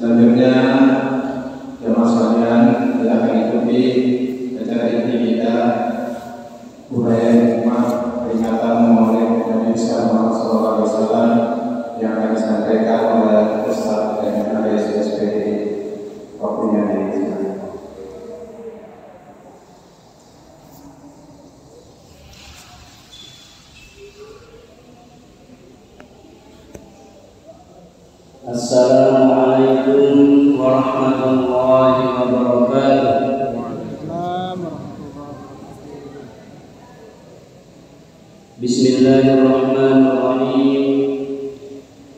Selanjutnya, jemaah sekalian, kita akan ikuti acara inti kita, uraian hikmah peringatan Maulid Nabi Sallallahu Alaihi Wasallam yang akan disampaikan oleh Ustaz dan SSPD waktunya di sini. Assalamualaikum warahmatullahi wabarakatuh. Bismillahirrahmanirrahim.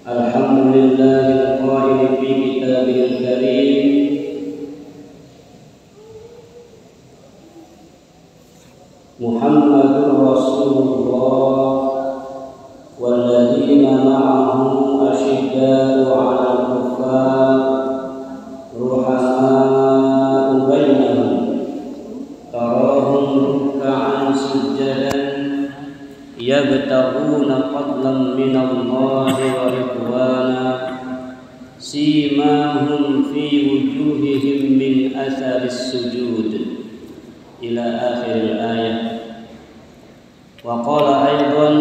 Alhamdulillahil qail fi kitabihil karim. Muhammadur Rasulullah walladzina ma'ahu asyiddatu 'alal kuffar ruhama'u bainahum tarahum ruk'an sujjadan yabtaghuna fadlan minallahi wa ridwana simahum fi wujuhihim min atharis sujud ila akhiril ayat. Wa qala aidan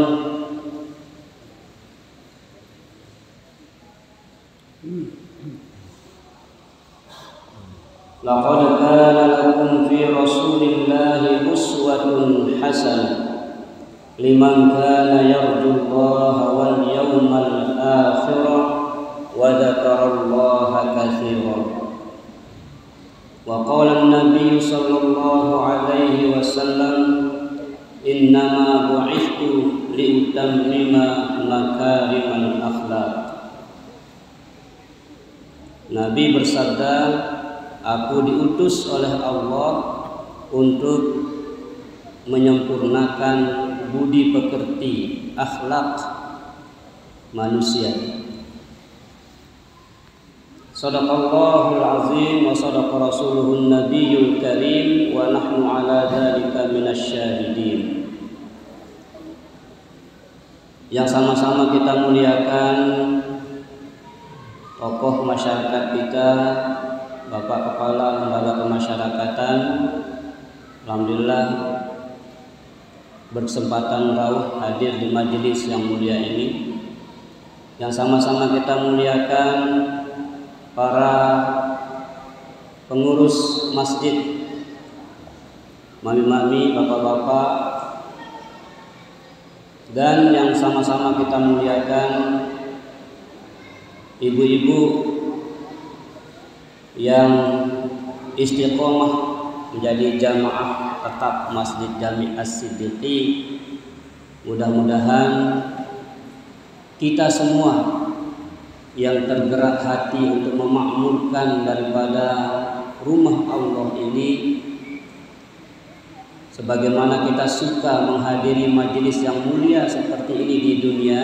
laqad kana lakum fi rasulillahi uswatun hasanah liman kana yarjullaha wal yawmal akhir wa dzakarallaha katsiran. Wa qala an-nabiy sallallahu alaihi wasallam innama bu'ithtu liutammima makarimal akhlaq. Nabi bersabda, aku diutus oleh Allah untuk menyempurnakan budi pekerti, akhlak manusia. Shadaqallahul azim wa shadaqa rasuluhun nabiyyul karim wa nahnu ala dzalika minasyahidin. Yang sama-sama kita muliakan tokoh masyarakat kita, Bapak Kepala Lembaga Kemasyarakatan, alhamdulillah berkesempatan rawuh hadir di majelis yang mulia ini. Yang sama-sama kita muliakan para pengurus masjid, mami-mami, bapak-bapak, dan yang sama-sama kita muliakan ibu-ibu yang istiqomah menjadi jamaah tetap Masjid Jami' As-Siddiqi. Mudah-mudahan kita semua yang tergerak hati untuk memakmurkan daripada rumah Allah ini, sebagaimana kita suka menghadiri majelis yang mulia seperti ini di dunia,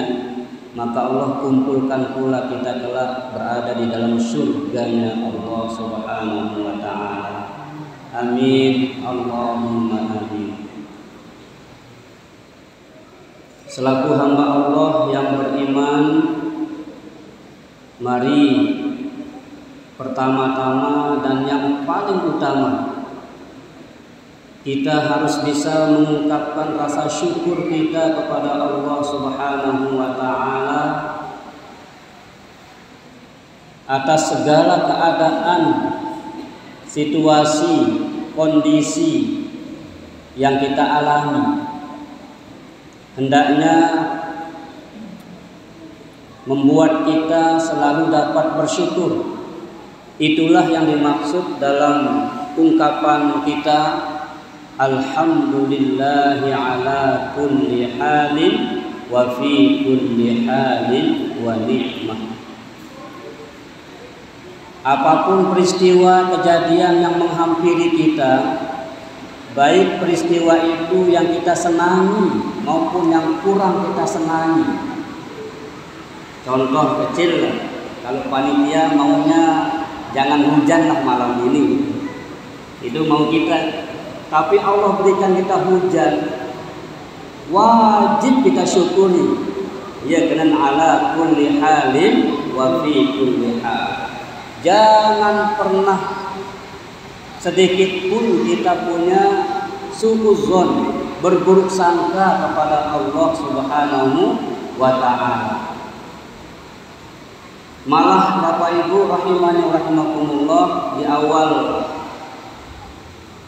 maka Allah kumpulkan pula kita kelak berada di dalam surganya Allah Subhanahu wa ta'ala. Amin, Allahumma amin. Selaku hamba Allah yang beriman, mari pertama-tama dan yang paling utama, kita harus bisa mengungkapkan rasa syukur kita kepada Allah Subhanahu wa ta'ala atas segala keadaan, situasi, kondisi yang kita alami. Hendaknya membuat kita selalu dapat bersyukur. Itulah yang dimaksud dalam ungkapan kita, alhamdulillahi ala kulli halin wa fi kulli halin wa ni'mah. Apapun peristiwa kejadian yang menghampiri kita, baik peristiwa itu yang kita senangi maupun yang kurang kita senangi. Contoh kecil, kalau panitia maunya jangan hujan lah malam ini, itu mau kita. Tapi Allah berikan kita hujan, wajib kita syukuri. Ya, karena ala kulli halin wa fi kulli hal. Jangan pernah sedikit pun kita punya suudzon, berburuk sangka kepada Allah Subhanahu wa ta'ala. Malah Bapak Ibu rahimani wa rahimakumullah, di awal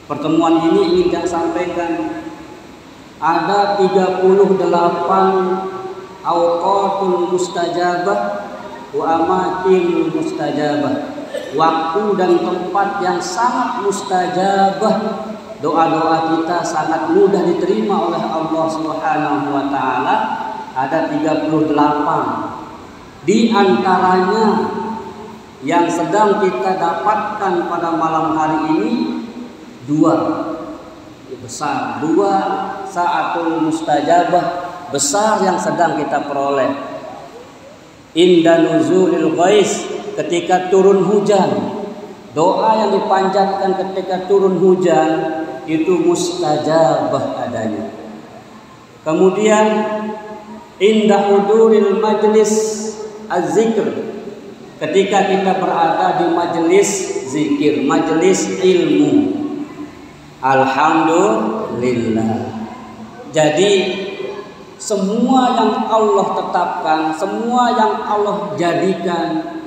pertemuan ini ingin saya sampaikan ada 38 awqatul mustajabah wa amatil mustajabah, waktu dan tempat yang sangat mustajabah, doa-doa kita sangat mudah diterima oleh Allah Subhanahu wa ta'ala. Ada 38. Di antaranya yang sedang kita dapatkan pada malam hari ini dua besar, dua saatul mustajabah besar yang sedang kita peroleh. Inda nuzulil ghais, ketika turun hujan, doa yang dipanjatkan ketika turun hujan itu mustajabah adanya. Kemudian inda huduril majlis az-zikr, ketika kita berada di majelis zikir, majelis ilmu. Alhamdulillah. Jadi semua yang Allah tetapkan, semua yang Allah jadikan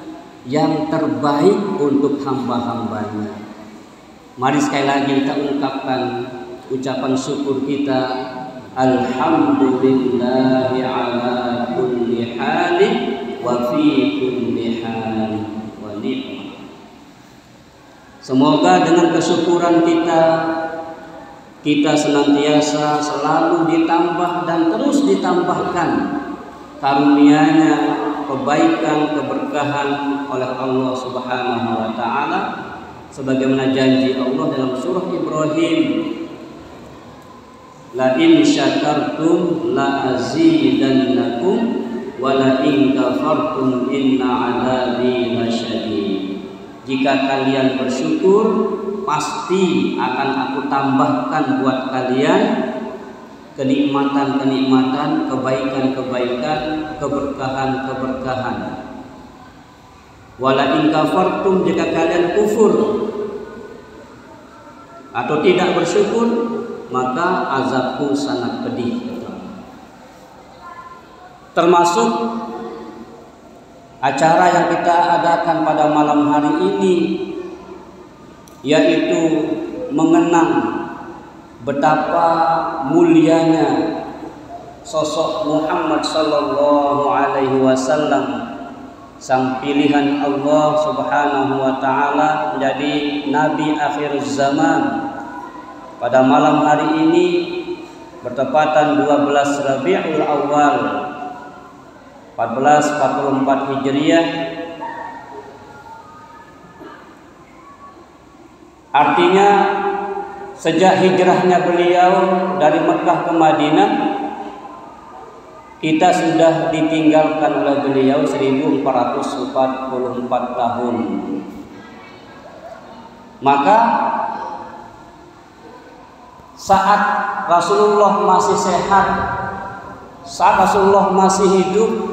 yang terbaik untuk hamba-hambanya. Mari sekali lagi kita ungkapkan ucapan syukur kita. Alhamdulillahi ala kulli halin wa fi kulli halin wa ni'mah. Semoga dengan kesyukuran kita senantiasa selalu ditambah dan terus ditambahkan karunia-Nya, kebaikan, keberkahan oleh Allah Subhanahu wa ta'ala, sebagaimana janji Allah dalam surah Ibrahim, la in syakartum la azidannakum wa la in kafartum inna 'adzabi lasyadid. Jika kalian bersyukur, pasti akan aku tambahkan buat kalian kenikmatan-kenikmatan, kebaikan-kebaikan, keberkahan-keberkahan. Wala in kafartum, jika kalian kufur atau tidak bersyukur, maka azabku sangat pedih. Termasuk acara yang kita adakan pada malam hari ini, yaitu mengenang betapa mulianya sosok Muhammad sallallahu alaihi wasallam, sang pilihan Allah Subhanahu wa ta'ala menjadi nabi akhir zaman. Pada malam hari ini bertepatan 12 Rabiul Awal 1444 Hijriah, artinya sejak hijrahnya beliau dari Mekah ke Madinah, kita sudah ditinggalkan oleh beliau 1444 tahun. Maka saat Rasulullah masih sehat, saat Rasulullah masih hidup,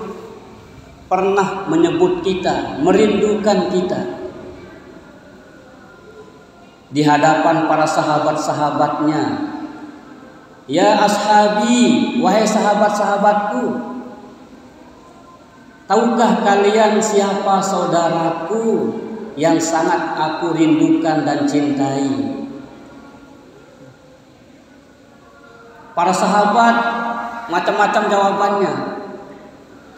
pernah menyebut kita, merindukan kita di hadapan para sahabat-sahabatnya. Ya ashabi, wahai sahabat-sahabatku, tahukah kalian siapa saudaraku yang sangat aku rindukan dan cintai? Para sahabat macam-macam jawabannya.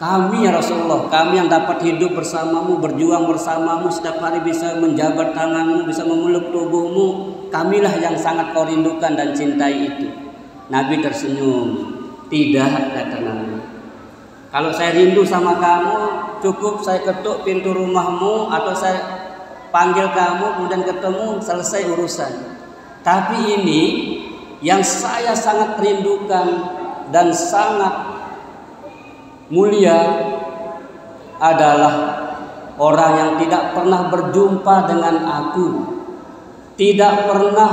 Kami ya Rasulullah, kami yang dapat hidup bersamamu, berjuang bersamamu, setiap hari bisa menjabat tanganmu, bisa memeluk tubuhmu, kamilah yang sangat kau rindukan dan cintai itu. Nabi tersenyum. Tidak, kata Nabi. Kalau saya rindu sama kamu, cukup saya ketuk pintu rumahmu atau saya panggil kamu, kemudian ketemu, selesai urusan. Tapi ini yang saya sangat rindukan dan sangat mulia adalah orang yang tidak pernah berjumpa dengan aku, tidak pernah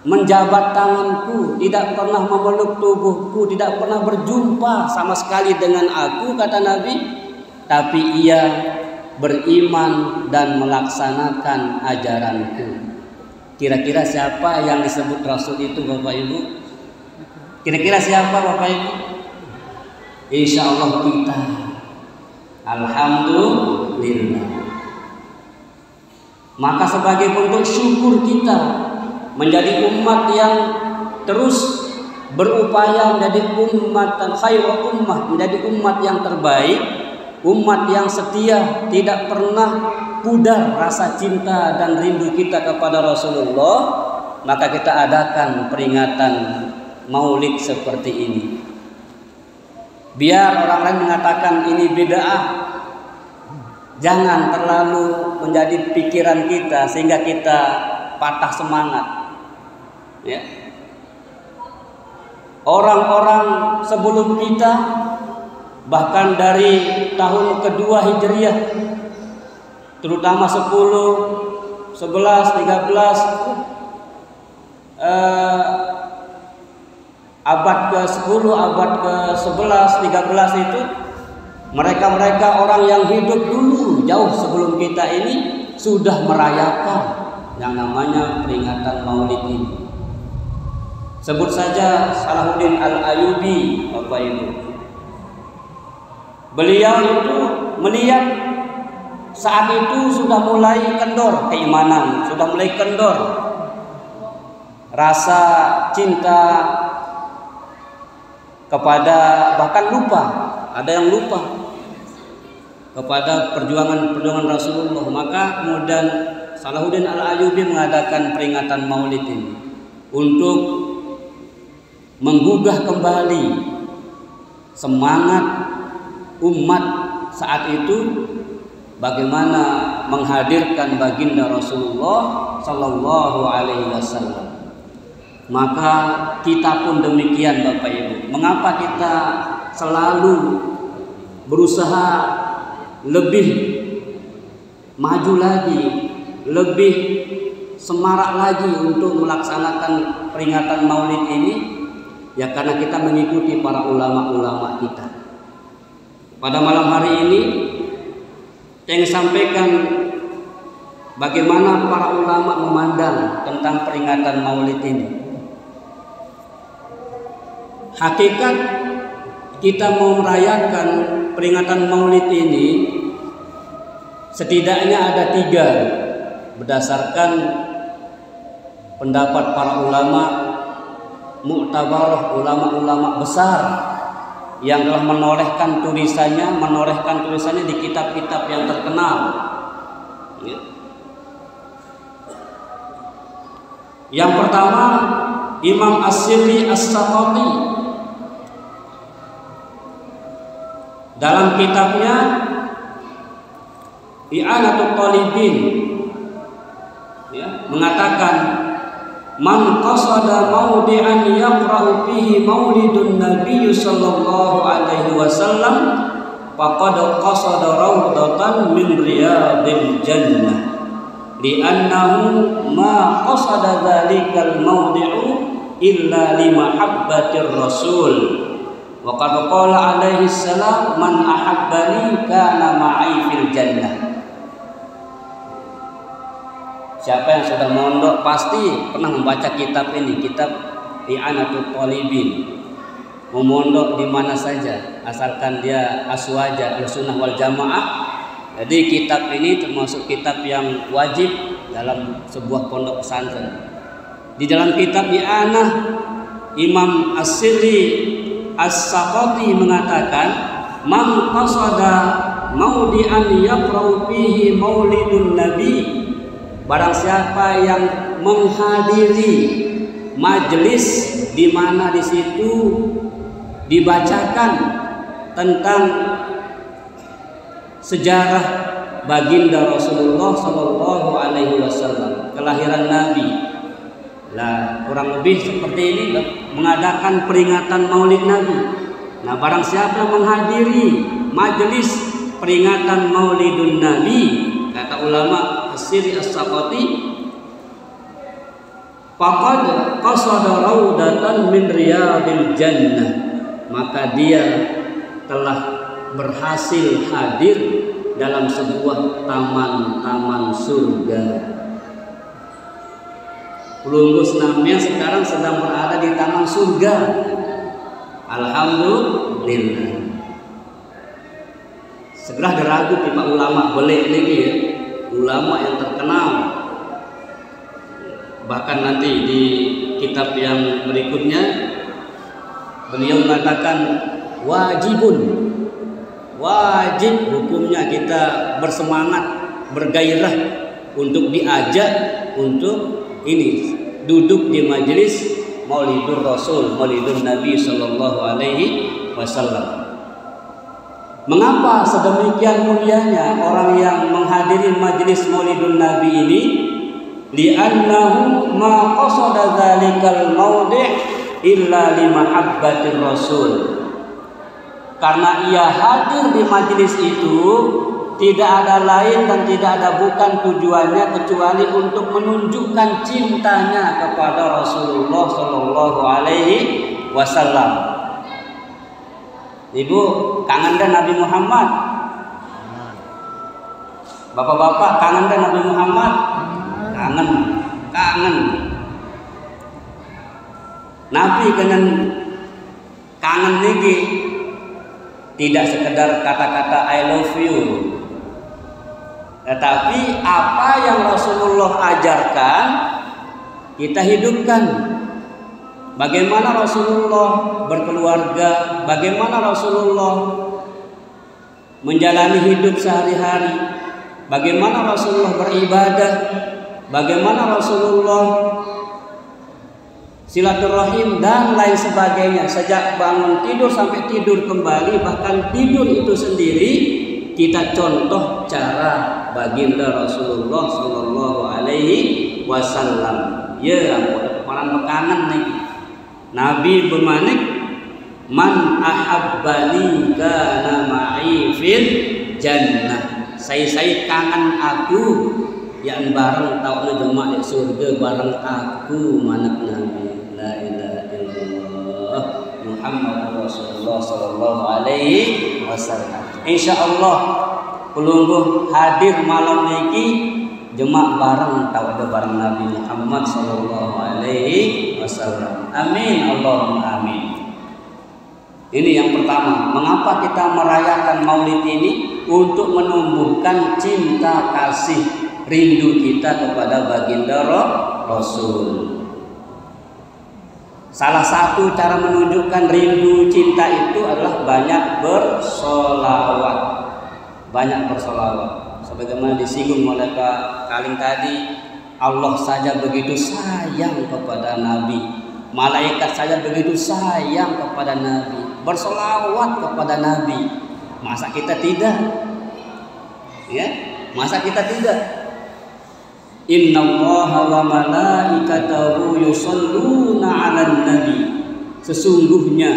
menjabat tanganku, tidak pernah memeluk tubuhku, tidak pernah berjumpa sama sekali dengan aku, kata Nabi. Tapi ia beriman dan melaksanakan ajaranku. Kira-kira siapa yang disebut Rasul itu Bapak Ibu? Kira-kira siapa Bapak Ibu? Insya Allah kita. Alhamdulillah. Maka sebagai bentuk syukur kita menjadi umat yang terus berupaya menjadi umat khairul ummah, menjadi umat yang terbaik, umat yang setia, tidak pernah pudar rasa cinta dan rindu kita kepada Rasulullah, maka kita adakan peringatan Maulid seperti ini. Biar orang lain mengatakan ini bid'ah, jangan terlalu menjadi pikiran kita sehingga kita patah semangat. Ya. Orang-orang sebelum kita, bahkan dari tahun kedua Hijriah, terutama 10, 11, 13, abad ke-10, abad ke-11, 13 itu, mereka orang yang hidup dulu jauh sebelum kita ini sudah merayakan yang namanya peringatan Maulid ini. Sebut saja Salahuddin Al-Ayyubi, Bapak Ibu. Beliau itu melihat saat itu sudah mulai kendor keimanan, sudah mulai kendor rasa cinta kepada, bahkan lupa, ada yang lupa kepada perjuangan Rasulullah. Maka kemudian Salahuddin Al-Ayyubi mengadakan peringatan Maulid ini untuk menggugah kembali semangat umat saat itu bagaimana menghadirkan baginda Rasulullah Sallallahu Alaihi Wasallam. Maka kita pun demikian Bapak Ibu. Mengapa kita selalu berusaha lebih maju lagi, lebih semarak lagi untuk melaksanakan peringatan Maulid ini? Ya karena kita mengikuti para ulama-ulama kita. Pada malam hari ini yang disampaikan bagaimana para ulama memandang tentang peringatan Maulid ini. Hakikat kita mau merayakan peringatan Maulid ini setidaknya ada 3 berdasarkan pendapat para ulama muktabarah, ulama-ulama besar yang telah menorehkan tulisannya di kitab-kitab yang terkenal. Ya. Yang pertama Imam As-Sirri As-Saqati dalam kitabnya I'anatul Talibin ya, mengatakan man qasada maudi'an yaqra'u fihi maulidun nabiy sallallahu alaihi wasallam faqad qasada rawdatan min riyadil jannah li'annahu ma qasada dzalikal maudi'u illa limahabbatir rasul wa qad qala alaihi salam man ahabbani kana ma'i fil jannah. Siapa yang sudah mondok pasti pernah membaca kitab ini, kitab I'anatul Talibin. Mau mondok di mana saja, asalkan dia aswaja al-sunnah wal jamaah. Jadi kitab ini termasuk kitab yang wajib dalam sebuah pondok pesantren. Di dalam kitab I'anah, Imam As-Sirri As-Saqati mengatakan, man qasada maudi'an yaqra'u fihi maulidun nabi. Barang siapa yang menghadiri majelis di mana di situ dibacakan tentang sejarah baginda Rasulullah Sallallahu Alaihi Wasallam, kelahiran Nabi. Lah kurang lebih seperti ini mengadakan peringatan Maulid Nabi. Nah barang siapa menghadiri majelis peringatan Maulidun Nabi, kata ulama As-Sirri As-Saqati, faqad qasada raudatan min riyadil jannah, maka dia telah berhasil hadir dalam sebuah taman-taman surga. Columbus namanya sekarang sedang berada di taman surga. Alhamdulillah. Segera diragu Pak ulama boleh lagi ya, ulama yang terkenal. Bahkan nanti di kitab yang berikutnya beliau mengatakan wajib hukumnya kita bersemangat, bergairah untuk diajak untuk ini duduk di majelis Maulidur Rasul, Maulidun Nabi Sallallahu Alaihi Wasallam. Mengapa sedemikian mulianya orang yang menghadiri majelis Maulidun Nabi ini? Li'annahu ma qasada dzalikal maudhi' illa limahabbatir Rasul. Karena ia hadir di majelis itu tidak ada lain dan tidak ada bukan tujuannya kecuali untuk menunjukkan cintanya kepada Rasulullah Sallallahu Alaihi Wasallam. Ibu kangen dan Nabi Muhammad? Bapak-bapak kangen dan Nabi Muhammad? Kangen. Nabi kangen lagi. Tidak sekedar kata-kata I love you, tetapi apa yang Rasulullah ajarkan kita hidupkan. Bagaimana Rasulullah berkeluarga, bagaimana Rasulullah menjalani hidup sehari-hari, bagaimana Rasulullah beribadah, bagaimana Rasulullah silaturahim dan lain sebagainya, sejak bangun tidur sampai tidur kembali, bahkan tidur itu sendiri kita contoh cara baginda Rasulullah Sallallahu Alaihi Wasallam. Ya, orang berkangen nih. Nabi bermanik, man ahabbani kana ma'i fil jannah. Saya kangen aku yang bareng tau jemaah di surga bareng aku manak Nabi. La ilaha illallah Muhammad Rasulullah Sallallahu Alaihi Wasallam. Insyaallah pelungguh hadir malam niki jemaah bareng tau bareng Nabi Muhammad Sallallahu Alaihi Wasallam. Amin Allahumma amin. Ini yang pertama, mengapa kita merayakan Maulid ini? Untuk menumbuhkan cinta kasih rindu kita kepada baginda Rasul. Salah satu cara menunjukkan rindu cinta itu adalah banyak bersolawat. Sebagaimana disinggung oleh Pak Kaling tadi, Allah saja begitu sayang kepada Nabi, malaikat saja begitu sayang kepada Nabi, bersolawat kepada Nabi. Masa kita tidak? Ya, masa kita tidak? Innallaha wa malaikatahu yusholluna 'alan nabi. Sesungguhnya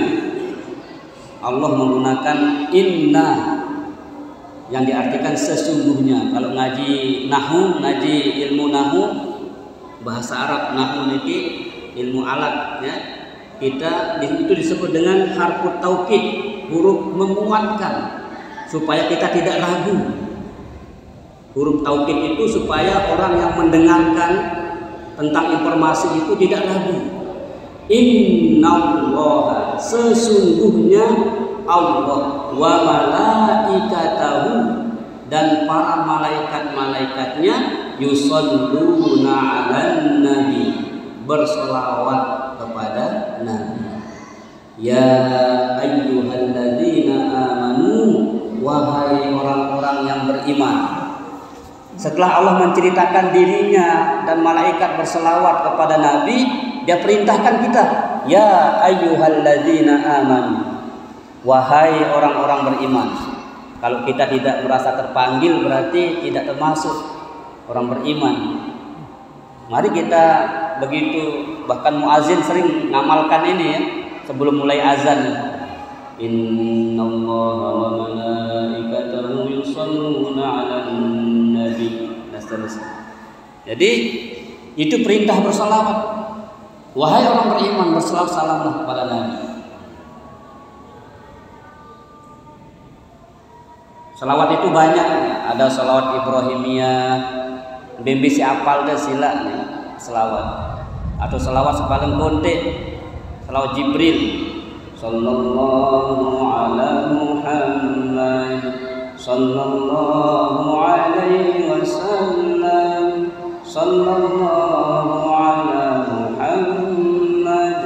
Allah menggunakan inna yang diartikan sesungguhnya. Kalau ngaji nahwu, ngaji ilmu nahwu, bahasa Arab nahwu niki ilmu alat ya. Kita itu disebut dengan harfu taukid, huruf menguatkan supaya kita tidak ragu. Huruf taukid itu supaya orang yang mendengarkan tentang informasi itu tidak ragu. Innallaha, sesungguhnya Allah, wa malaikatahu, dan para malaikat-malaikatnya, yusholluna 'alan nabi, bersolawat kepada Nabi. Ya ayyuhalladzina amanu, wahai orang-orang yang beriman. Setelah Allah menceritakan dirinya dan malaikat berselawat kepada Nabi, dia perintahkan kita, ya ayyuhalladzina amanu, wahai orang-orang beriman. Kalau kita tidak merasa terpanggil berarti tidak termasuk orang beriman. Mari kita begitu, bahkan muazin sering ngamalkan ini ya sebelum mulai azan. Innallaha wa malaikatahu yusholluna 'alan nabi. Dan seterusnya. Jadi itu perintah bersalawat. Wahai orang beriman, bersalawat salamlah kepada Nabi. Salawat itu banyak, ada salawat Ibrahimiyah, bembisi apal deh sila nih, salawat. Atau salawat sepaling konte, salawat Jibril. Sallallahu ala Muhammad, sallallahu alaihi wasallam, sallallahu ala Muhammad,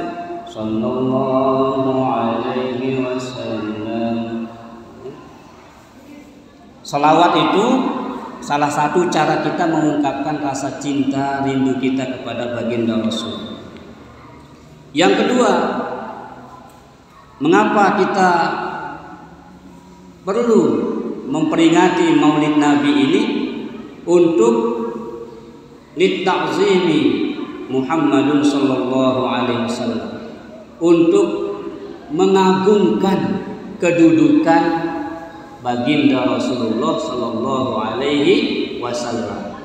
sallallahu alaihi wasallam. Salawat itu salah satu cara kita mengungkapkan rasa cinta, rindu kita kepada baginda Rasul. Yang kedua, mengapa kita perlu memperingati Maulid Nabi ini? Untuk litta'zimi Muhammadun sallallahu alaihi wasallam, untuk mengagungkan kedudukan baginda Rasulullah sallallahu alaihi wasallam,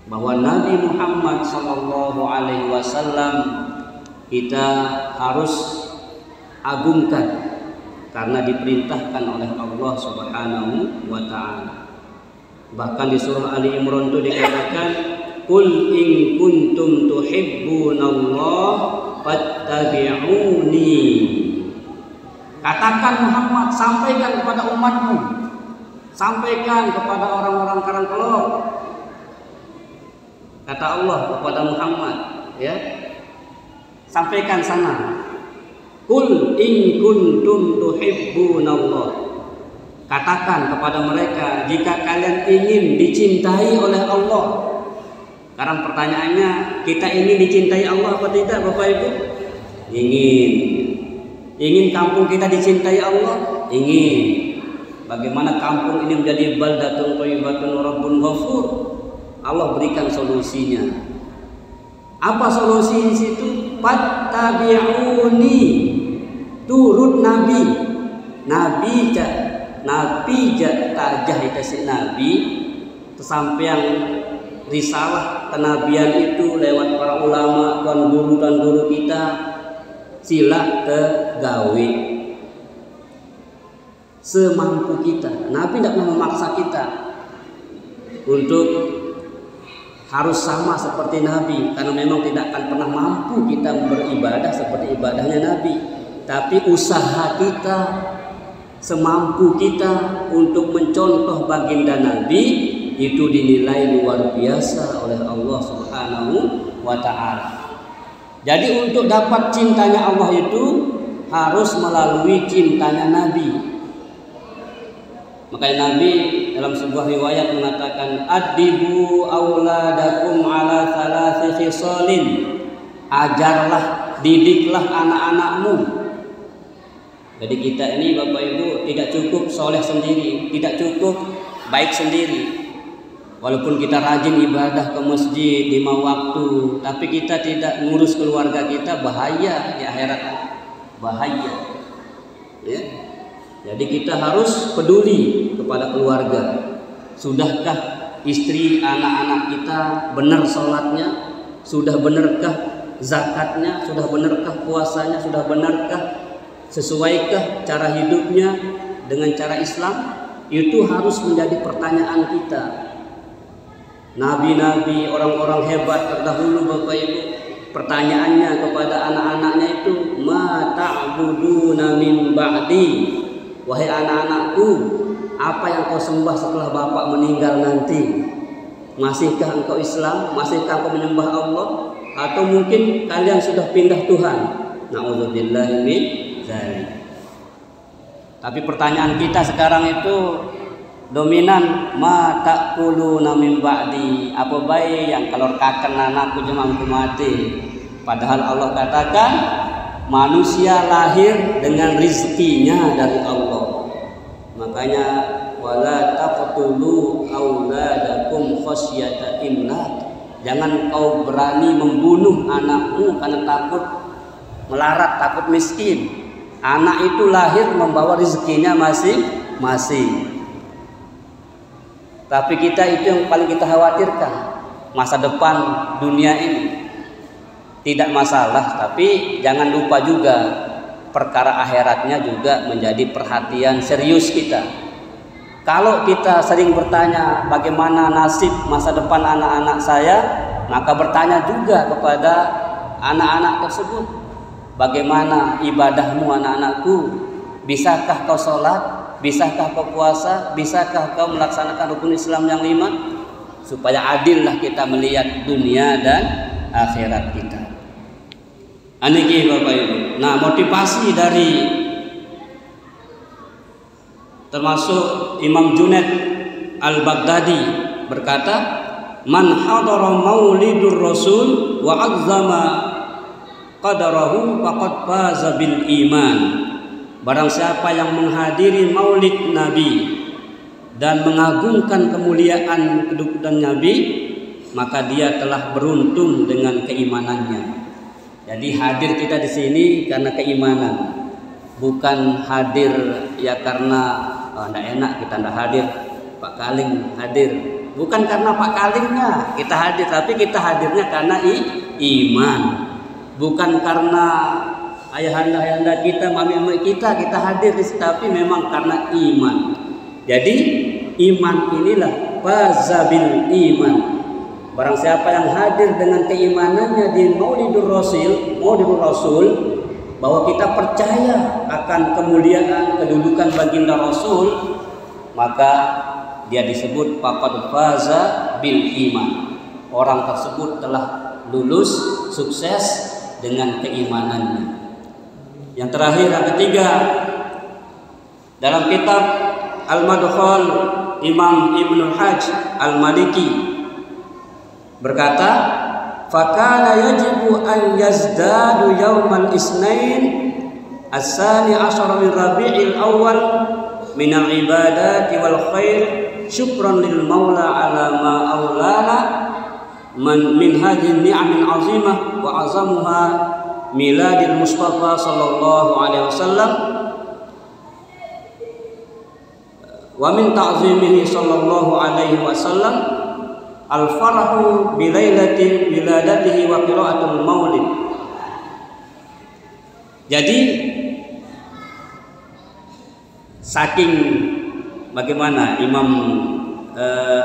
bahwa Nabi Muhammad sallallahu alaihi wasallam kita harus agungkan karena diperintahkan oleh Allah Subhanahu wa taala. Bahkan di surah Ali Imran itu dikatakan, "Qul in kuntum tuhibbunallaha fattabi'uni." Katakan Muhammad, sampaikan kepada umatmu, sampaikan kepada orang-orang Karangkelor. Kata Allah kepada Muhammad, ya, sampaikan sana. Qul in kuntum tuhibbunallah. Katakan kepada mereka, jika kalian ingin dicintai oleh Allah. Sekarang pertanyaannya, kita ingin dicintai Allah apa tidak, Bapak Ibu? Ingin. Ingin kampung kita dicintai Allah? Ingin. Bagaimana kampung ini menjadi baldatun thayyibatun rabbun ghafur? Allah berikan solusinya. Apa solusi di situ? Fattabi'uni. Turut Nabi. Nabi tajah itu si Nabi kesampaian risalah kenabian itu lewat para ulama, tuan guru kita, sila ke gawe semampu kita. Nabi tidak pernah memaksa kita untuk harus sama seperti Nabi, karena memang tidak akan pernah mampu kita beribadah seperti ibadahnya Nabi. Tapi usaha kita, semampu kita untuk mencontoh baginda Nabi itu dinilai luar biasa oleh Allah Subhanahu wa taala. Jadi untuk dapat cintanya Allah itu harus melalui cintanya Nabi. Makanya Nabi dalam sebuah riwayat mengatakan, "Adibu auladakum ala thalathi khisalin." Ajarlah, didiklah anak-anakmu. Jadi kita ini Bapak Ibu tidak cukup soleh sendiri, tidak cukup baik sendiri. Walaupun kita rajin ibadah ke masjid 5 waktu, tapi kita tidak ngurus keluarga kita, bahaya di akhirat, bahaya. Ya. Jadi kita harus peduli kepada keluarga. Sudahkah istri, anak-anak kita benar sholatnya? Sudah benarkah zakatnya? Sudah benarkah puasanya? Sudah benarkah sesuaikah cara hidupnya dengan cara Islam? Itu harus menjadi pertanyaan kita. Nabi-nabi, orang-orang hebat terdahulu Bapak Ibu, pertanyaannya kepada anak-anaknya itu, "Ma ta'buduna min ba'di?" Wahai anak-anakku, apa yang kau sembah setelah bapak meninggal nanti? Masihkah engkau Islam? Masihkah engkau menyembah Allah? Atau mungkin kalian sudah pindah Tuhan? Na'udzubillahi min dzalik. Tapi pertanyaan kita sekarang itu dominan, ma ta'kuluna min ba'di, apa baik yang kalau kaken anakku jemangku mati. Padahal Allah katakan manusia lahir dengan rizkinya dari Allah. Makanya wala taqtulu auladakum khasyata imlaq. Jangan kau berani membunuh anakmu karena takut melarat, takut miskin. Anak itu lahir membawa rezekinya masing-masing. Tapi kita itu yang paling kita khawatirkan, masa depan dunia ini. Tidak masalah, tapi jangan lupa juga perkara akhiratnya juga menjadi perhatian serius kita. Kalau kita sering bertanya bagaimana nasib masa depan anak-anak saya, maka bertanya juga kepada anak-anak tersebut, bagaimana ibadahmu anak-anakku? Bisakah kau sholat? Bisakah kau puasa? Bisakah kau melaksanakan rukun Islam yang 5? Supaya adillah kita melihat dunia dan akhirat kita. Aniki Bapak Ibu. Nah, motivasi dari termasuk Imam Junaid Al-Baghdadi berkata, man hadara maulidur rasul wa azzama qadarahu faqad faza bil iman. Barang siapa yang menghadiri maulid Nabi dan mengagungkan kemuliaan kedudukan Nabi, maka dia telah beruntung dengan keimanannya. Jadi hadir kita di sini karena keimanan, bukan hadir ya karena tidak enak kita tidak hadir. Pak Kaling hadir, bukan karena Pak Kalingnya kita hadir, tapi kita hadirnya karena iman, bukan karena ayahanda kita, mami kita hadir, tapi memang karena iman. Jadi iman inilah fazabil iman. Barang siapa yang hadir dengan keimanannya di Maulidur Rasul, bahwa kita percaya akan kemuliaan kedudukan baginda Rasul, maka dia disebut faqad faza bil iman. Orang tersebut telah lulus sukses dengan keimanannya. Yang terakhir, yang ketiga, dalam kitab Al-Madkhal Imam Ibnul Hajj Al-Maliki berkata, fakana yajibu an yazdadu yaumal isnain as-sani asyara min rabi'il awal min al-ibadati wal khair syukran lil maula ala ma aulana min hadhihi ni'amin azimah wa azamuha miladil Mustafa sallallahu alaihi wasallam wa min ta'zimihi sallallahu alaihi wasallam al-farahu bilailati wiladatihi wa qiraatul maulid. Jadi saking bagaimana Imam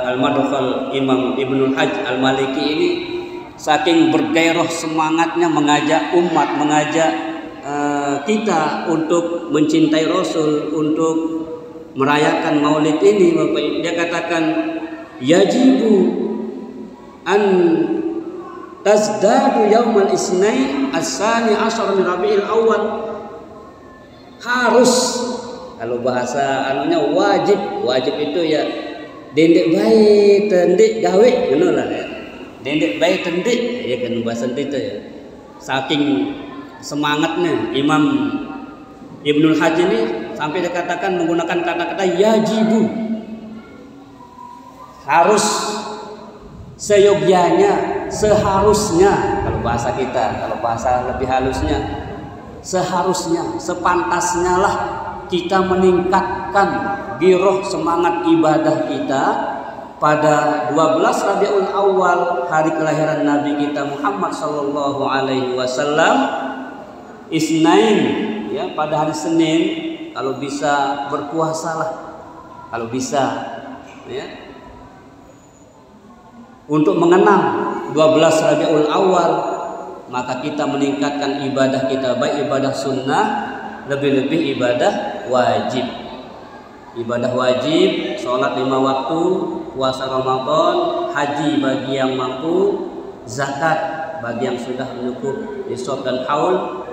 Al-Madkhal Imam Ibnul Hajj Al-Maliki ini saking bergairah semangatnya mengajak umat, mengajak kita untuk mencintai Rasul, untuk merayakan Maulid ini, Bapak Ibu. Dia katakan yajibu an tazdadu yaumal isnain as-sani asyara min rabi'il awal. Harus, kalau bahasa anunya wajib itu ya dendek bae tendik gawe ngono lah ya. Dendek bae tendik ya kan bahasa itu ya. Saking semangatnya Imam Ibnul Hajj ini sampai dikatakan menggunakan kata-kata yajibu, harus, seyogyanya, seharusnya, kalau bahasa kita, kalau bahasa lebih halusnya, seharusnya, sepantasnya lah kita meningkatkan giroh semangat ibadah kita pada 12 Rabiul Awal, hari kelahiran Nabi kita Muhammad sallallahu alaihi wasallam, Isnain, ya, pada hari Senin, kalau bisa berpuasalah, kalau bisa, ya, untuk mengenang 12 Rabiul Awal, maka kita meningkatkan ibadah kita, baik ibadah sunnah, lebih-lebih ibadah wajib. Ibadah wajib, sholat 5 waktu, puasa Ramadan, haji bagi yang mampu, zakat bagi yang sudah menyukup nisab dan haul,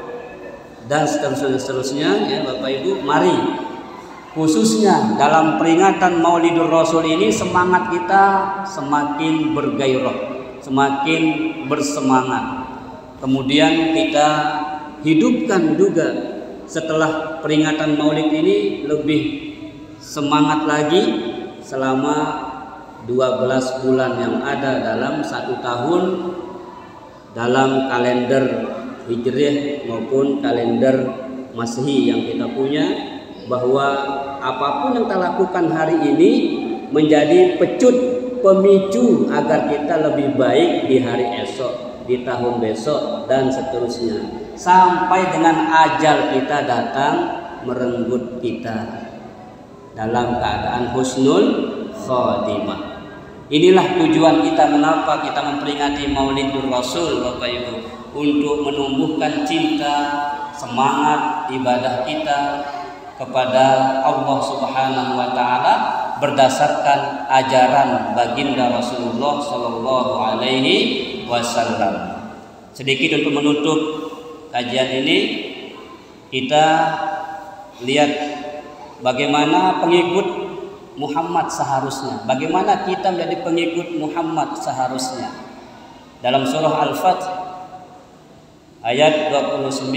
dan seterusnya ya Bapak Ibu. Mari khususnya dalam peringatan Maulidur Rasul ini semangat kita semakin bergairah, semakin bersemangat. Kemudian kita hidupkan juga setelah peringatan Maulid ini lebih semangat lagi selama 12 bulan yang ada dalam 1 tahun dalam kalender Hijriah maupun kalender Masehi yang kita punya, bahwa apapun yang kita lakukan hari ini menjadi pecut, pemicu agar kita lebih baik di hari esok, di tahun besok, dan seterusnya, sampai dengan ajal kita datang merenggut kita. dalam keadaan husnul khotimah. Inilah tujuan kita mengapa kita memperingati Maulidur Rasul, Bapak Ibu, untuk menumbuhkan cinta, semangat ibadah kita kepada Allah Subhanahu wa taala berdasarkan ajaran baginda Rasulullah sallallahu alaihi wasallam. Sedikit untuk menutup kajian ini, kita lihat bagaimana pengikut Muhammad seharusnya, bagaimana kita menjadi pengikut Muhammad seharusnya. Dalam surah Al-Fath ayat 29,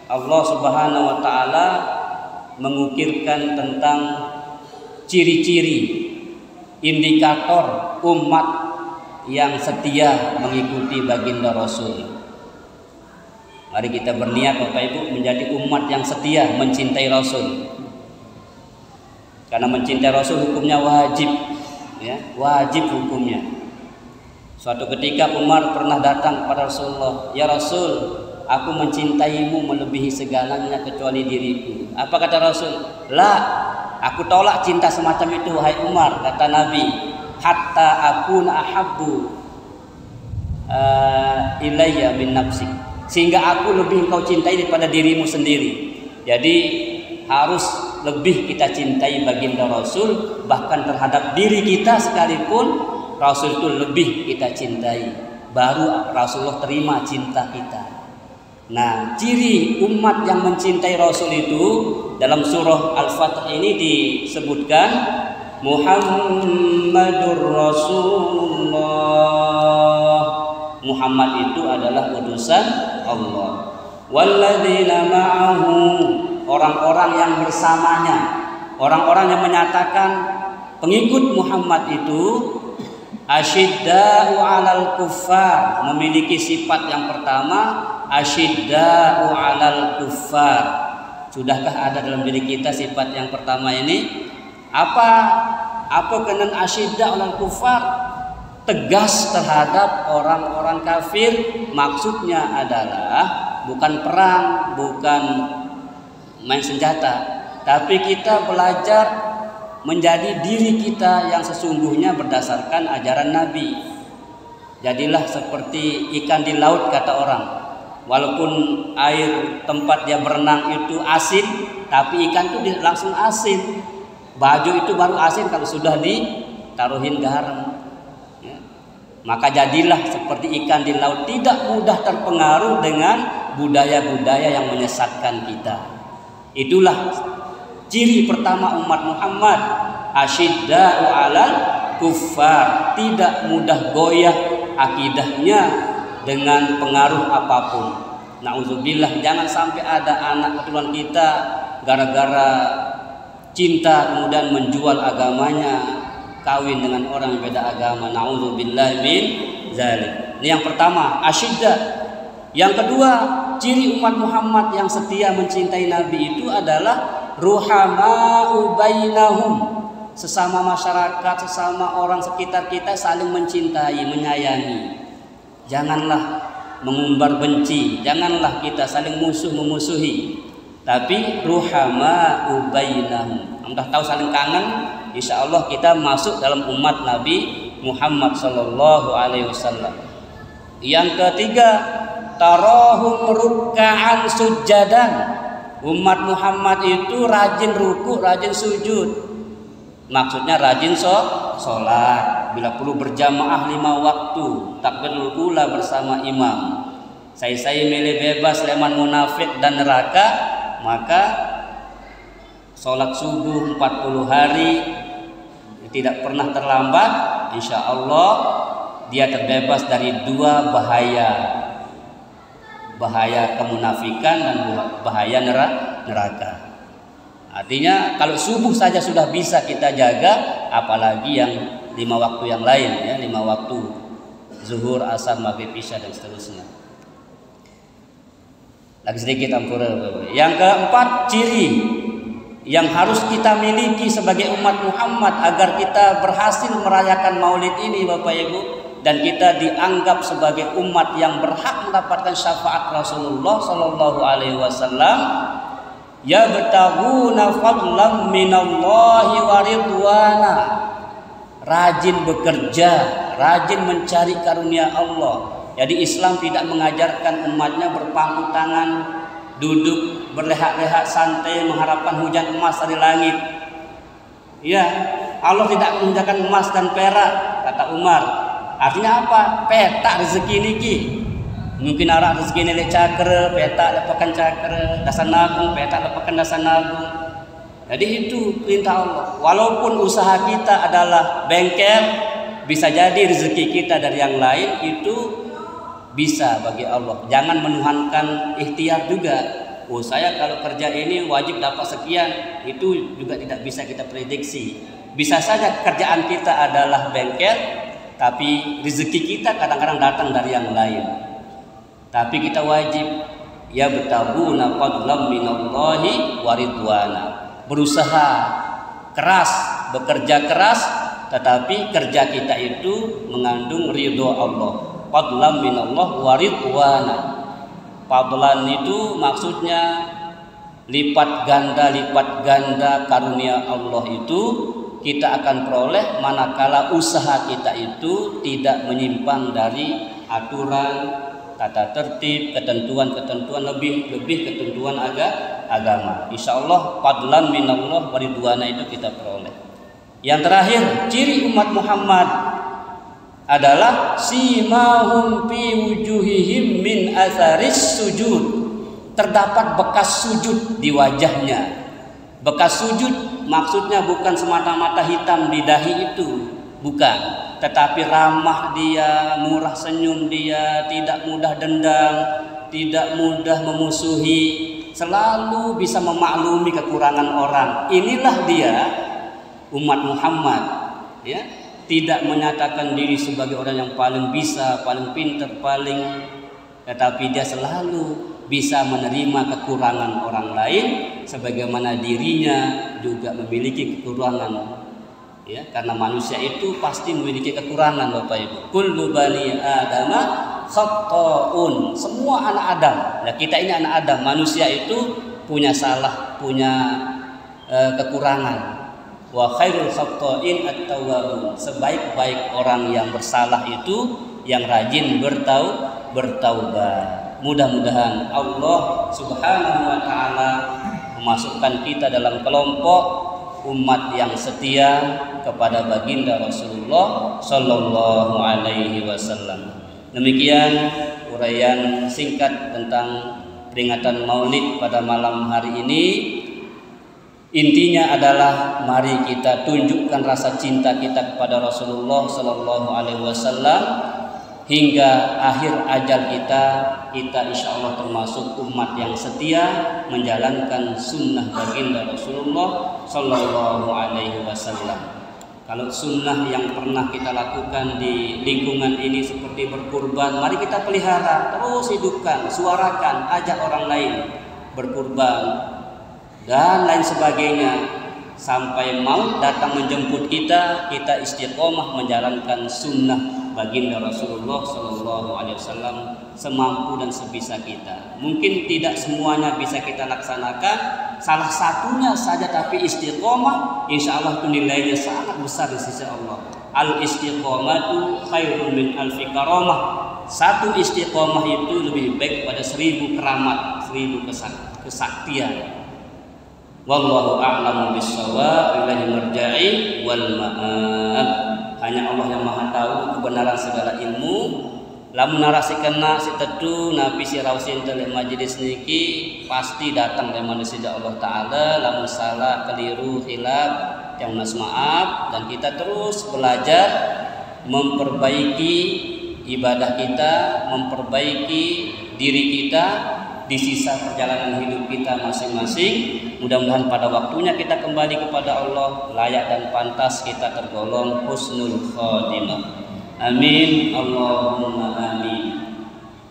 Allah Subhanahu wa taala mengukirkan tentang ciri-ciri indikator umat yang setia mengikuti baginda Rasul. Mari kita berniat Bapak Ibu menjadi umat yang setia mencintai Rasul. Karena mencintai Rasul hukumnya wajib, ya, wajib hukumnya. Suatu ketika Umar pernah datang kepada Rasulullah, "Ya Rasul, aku mencintaimu melebihi segalanya kecuali diriku." Apa kata Rasul? "La, aku tolak cinta semacam itu wahai Umar," kata Nabi, "hatta akuna ahabbu ilayya min nafsik." Sehingga aku lebih engkau cintai daripada dirimu sendiri. Jadi harus lebih kita cintai baginda Rasul, bahkan terhadap diri kita sekalipun Rasul itu lebih kita cintai, baru Rasulullah terima cinta kita. Nah, ciri umat yang mencintai Rasul itu dalam surah Al-Fath ini disebutkan Muhammadur Rasulullah. Muhammad itu adalah utusan Allah. Walladzina ma'ahu, orang-orang yang bersamanya, orang-orang yang menyatakan pengikut Muhammad itu asyidda'u 'alal kuffar, memiliki sifat yang pertama asyidda'u 'alal kuffar. Sudahkah ada dalam diri kita sifat yang pertama ini? Apa kenan asyidda' 'alal kuffar? Tegas terhadap orang-orang kafir. Maksudnya adalah bukan perang, bukan main senjata, tapi kita belajar menjadi diri kita yang sesungguhnya berdasarkan ajaran Nabi. Jadilah seperti ikan di laut, kata orang. Walaupun air tempat dia berenang itu asin, tapi ikan itu langsung asin. Baju itu baru asin kalau sudah ditaruhin garam. Ya. Maka jadilah seperti ikan di laut, tidak mudah terpengaruh dengan budaya-budaya yang menyesatkan kita. Itulah ciri pertama umat Muhammad, asyidda'u 'alal kuffar, tidak mudah goyah akidahnya dengan pengaruh apapun. Nauzubillah, jangan sampai ada anak keturunan kita gara-gara cinta kemudian menjual agamanya, kawin dengan orang yang beda agama. Nauzubillah min zalik. Ini yang pertama, asyidda. Yang kedua, ciri umat Muhammad yang setia mencintai Nabi itu adalah ruhama'u bainahum. Sesama masyarakat, sesama orang sekitar kita saling mencintai, menyayangi. Janganlah mengumbar benci, janganlah kita saling musuh-memusuhi. Tapi ruhama'u bainahum. Anda tahu saling kangen, insya Allah kita masuk dalam umat Nabi Muhammad sallallahu alaihi wasallam. Yang ketiga, tarahum ruk'an sujadan. Umat Muhammad itu rajin ruku, rajin sujud. Maksudnya rajin sholat. Bila perlu berjamaah 5 waktu, takbiratul ula bersama imam. Saya milih bebas leman munafik dan neraka. Maka sholat subuh 40 hari tidak pernah terlambat. Insya Allah dia terbebas dari 2 bahaya kemunafikan dan bahaya neraka. Artinya kalau subuh saja sudah bisa kita jaga, apalagi yang 5 waktu yang lain, ya, 5 waktu zuhur, asar, maghrib, isya dan seterusnya. Lagi sedikit ampura. Yang keempat, ciri yang harus kita miliki sebagai umat Muhammad agar kita berhasil merayakan Maulid ini, Bapak Ibu, dan kita dianggap sebagai umat yang berhak mendapatkan syafaat Rasulullah Sallallahu Alaihi Wasallam. yabtaghuna fadlan minallahi wa ridwana. Rajin bekerja, rajin mencari karunia Allah. Jadi Islam tidak mengajarkan umatnya berpangku tangan, duduk berleha-leha santai mengharapkan hujan emas dari langit. Ya, Allah tidak mengajarkan emas dan perak, kata Umar. Artinya apa? Petak rezeki niki. Mungkin arah rezeki ini cakra, petak lepakan cakra, dasar nagung, petak lepakan dasar nagung. Jadi itu perintah Allah. Walaupun usaha kita adalah bengkel, bisa jadi rezeki kita dari yang lain itu bisa bagi Allah. Jangan menuhankan ikhtiar juga. Oh, saya kalau kerja ini wajib dapat sekian. Itu juga tidak bisa kita prediksi. Bisa saja kerjaan kita adalah bengkel, tapi rezeki kita kadang-kadang datang dari yang lain. Tapi kita wajib yabtaghuna fadlan minallahi wa ridwana. Berusaha keras, bekerja keras, tetapi kerja kita itu mengandung ridho Allah. Fadlan minallah wa ridwana. Fadlan itu maksudnya lipat ganda karunia Allah itu kita akan peroleh manakala usaha kita itu tidak menyimpang dari aturan, tata tertib, ketentuan-ketentuan lebih ketentuan agama. Insyaallah fadlan minallah wa ridwana itu kita peroleh. Yang terakhir, ciri umat Muhammad adalah simahum fi wujuhihim min atharis sujud. Terdapat bekas sujud di wajahnya. Bekas sujud maksudnya bukan semata-mata hitam di dahi itu, bukan, tetapi ramah dia, murah senyum dia, tidak mudah dendam, tidak mudah memusuhi, selalu bisa memaklumi kekurangan orang. Inilah dia umat Muhammad, ya. Tidak menyatakan diri sebagai orang yang paling bisa, paling pintar, tetapi dia selalu bisa menerima kekurangan orang lain sebagaimana dirinya juga memiliki kekurangan. Ya, karena manusia itu pasti memiliki kekurangan, Bapak Ibu. Kullu bani adama khata'un. Semua anak Adam. Nah, kita ini anak Adam, manusia itu punya salah, punya kekurangan. Wa khairul khata'in at-tawwabun. Sebaik-baik orang yang bersalah itu yang rajin bertaubat. Mudah-mudahan Allah Subhanahu wa taala memasukkan kita dalam kelompok umat yang setia kepada baginda Rasulullah sallallahu alaihi wasallam. Demikian uraian singkat tentang peringatan Maulid pada malam hari ini. Intinya adalah mari kita tunjukkan rasa cinta kita kepada Rasulullah sallallahu alaihi wasallam hingga akhir ajal kita insya Allah termasuk umat yang setia menjalankan sunnah baginda Rasulullah sallallahu alaihi wasallam. Kalau sunnah yang pernah kita lakukan di lingkungan ini seperti berkurban, mari kita pelihara, terus hidupkan, suarakan, ajak orang lain berkurban dan lain sebagainya sampai maut datang menjemput kita istiqomah menjalankan sunnah baginda Rasulullah sallallahu alaihi wasallam semampu dan sebisa kita. Mungkin tidak semuanya bisa kita laksanakan, salah satunya saja, tapi istiqomah insyaallah itu nilainya sangat besar di sisi Allah. Al istiqomatu khairun min alfi karamah. Satu istiqomah itu lebih baik pada 1000 keramat, 1000 kesaktian. Wallahu a'lamu bis-shawab, ilaihi marja'i wal ma'ab. Hanya Allah yang Maha tahu kebenaran segala ilmu. Lamun narasi kena si tetu nabi si rausin telek majelis niki pasti datang dari manusia Allah taala. Lamun salah, keliru, khilaf, yang nas maaf, dan kita terus belajar memperbaiki ibadah kita, memperbaiki diri kita di sisa perjalanan hidup kita masing-masing. Mudah-mudahan pada waktunya kita kembali kepada Allah layak dan pantas kita tergolong husnul khotimah. Amin Allahumma amin.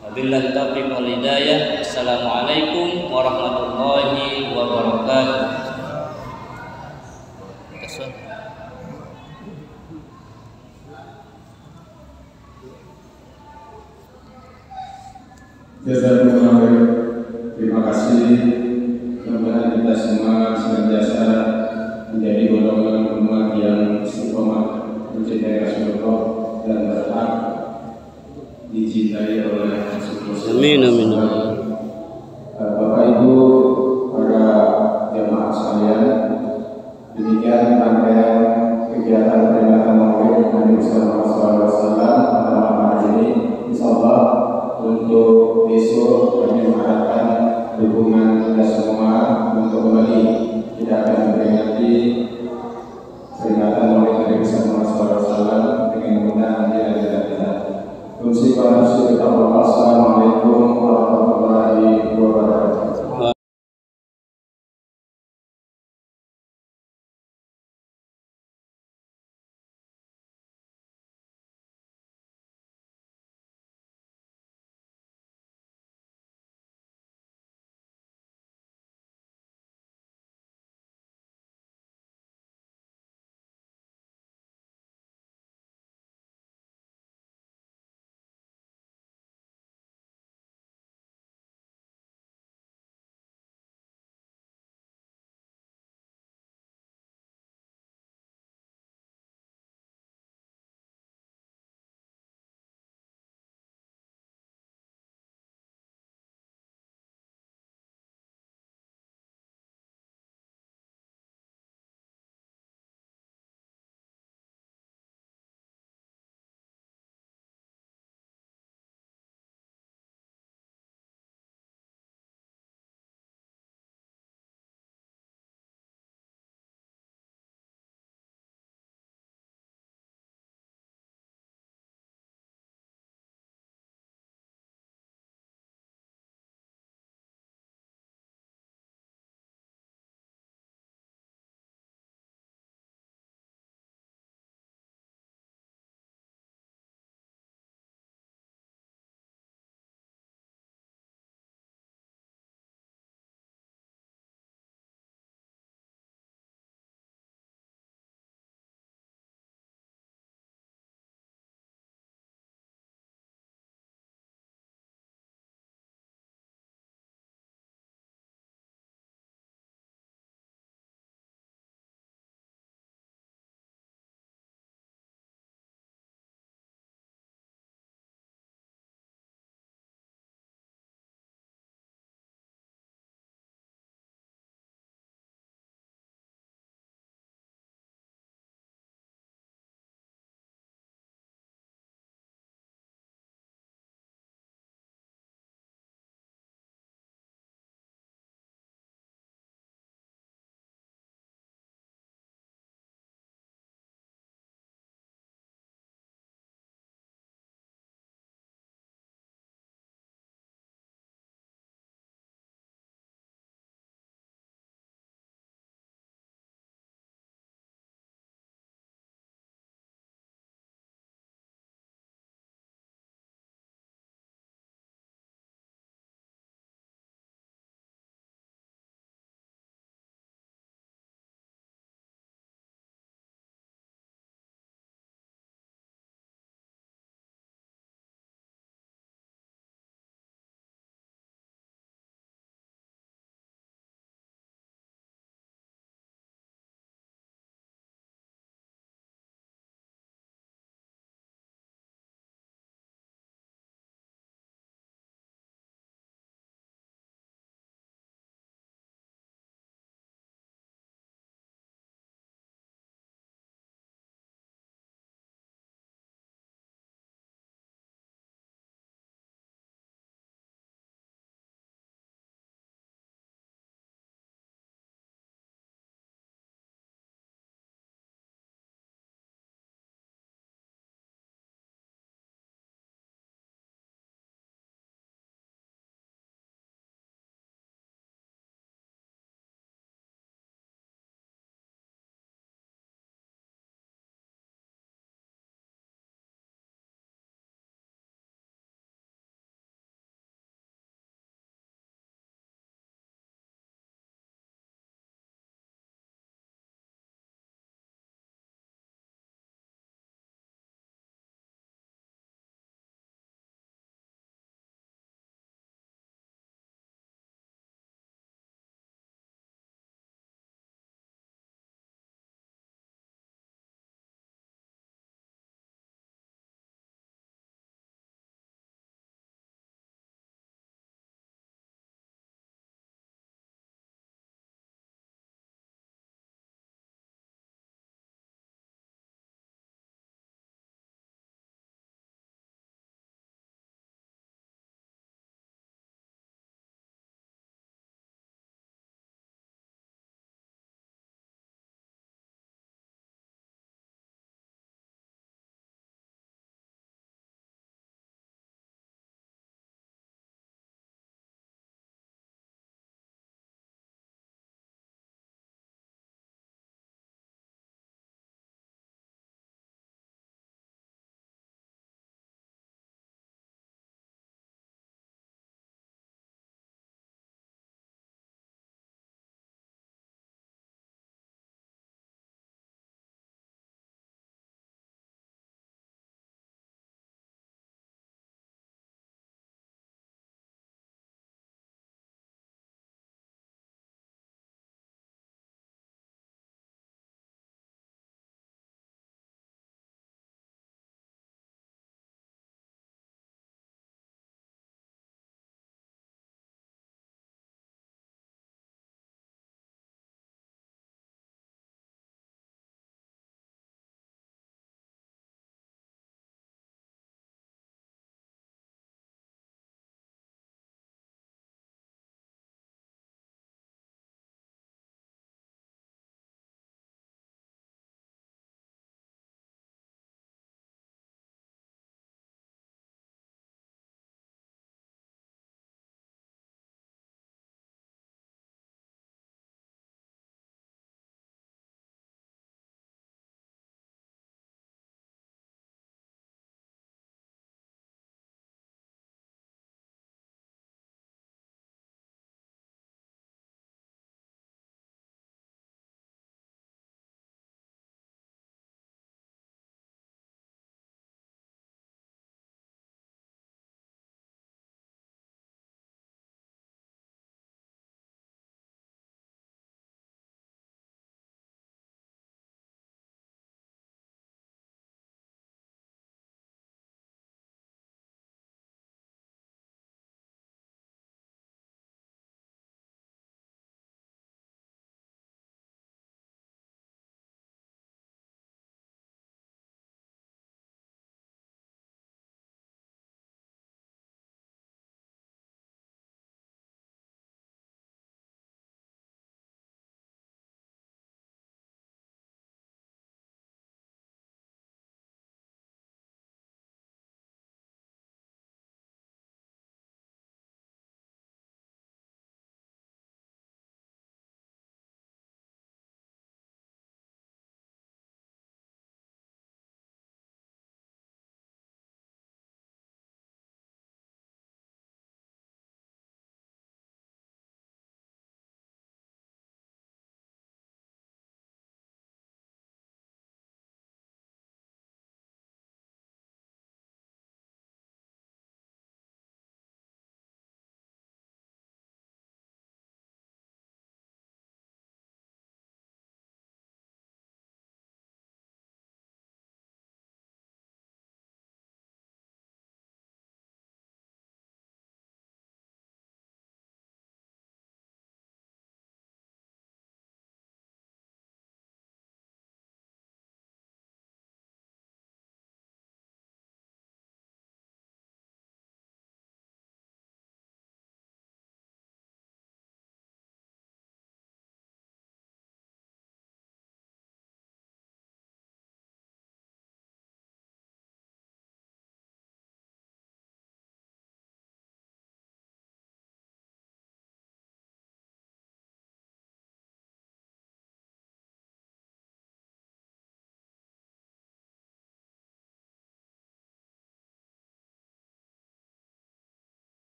Wabillahi taufiq wal hidayah. Assalamualaikum warahmatullahi wabarakatuh. Jazakumullah khair. Terima kasih. Mudah-mudahan kita dicintai oleh Rasulullah. Amin amin.